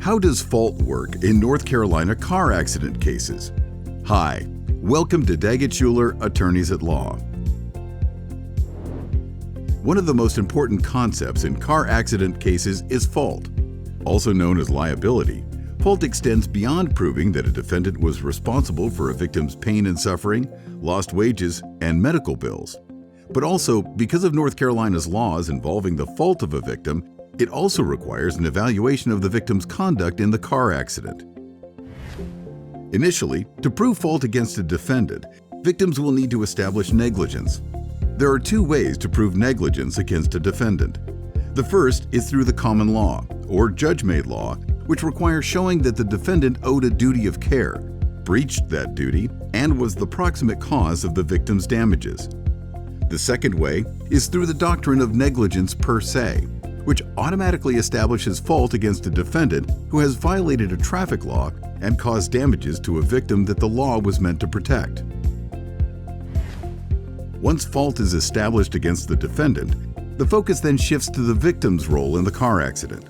How does fault work in North Carolina car accident cases? Hi, welcome to Daggett Shuler Attorneys at Law. One of the most important concepts in car accident cases is fault. Also known as liability, fault extends beyond proving that a defendant was responsible for a victim's pain and suffering, lost wages, and medical bills. But also, because of North Carolina's laws involving the fault of a victim, it also requires an evaluation of the victim's conduct in the car accident. Initially, to prove fault against a defendant, victims will need to establish negligence. There are two ways to prove negligence against a defendant. The first is through the common law, or judge-made law, which requires showing that the defendant owed a duty of care, breached that duty, and was the proximate cause of the victim's damages. The second way is through the doctrine of negligence per se, which automatically establishes fault against a defendant who has violated a traffic law and caused damages to a victim that the law was meant to protect. Once fault is established against the defendant, the focus then shifts to the victim's role in the car accident.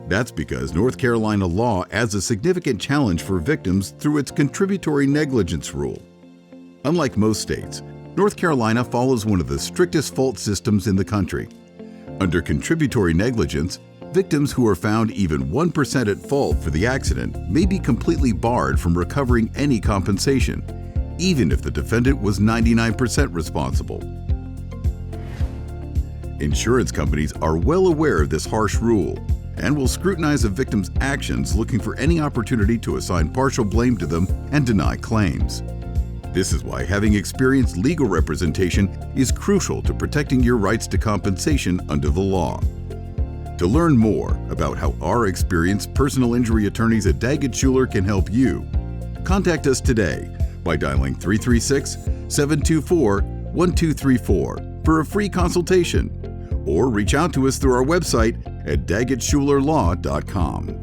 That's because North Carolina law adds a significant challenge for victims through its contributory negligence rule. Unlike most states, North Carolina follows one of the strictest fault systems in the country. Under contributory negligence, victims who are found even 1% at fault for the accident may be completely barred from recovering any compensation, even if the defendant was 99% responsible. Insurance companies are well aware of this harsh rule and will scrutinize a victim's actions, looking for any opportunity to assign partial blame to them and deny claims. This is why having experienced legal representation is crucial to protecting your rights to compensation under the law. To learn more about how our experienced personal injury attorneys at Daggett Shuler can help you, contact us today by dialing 336-724-1234 for a free consultation, or reach out to us through our website at daggettshulerlaw.com.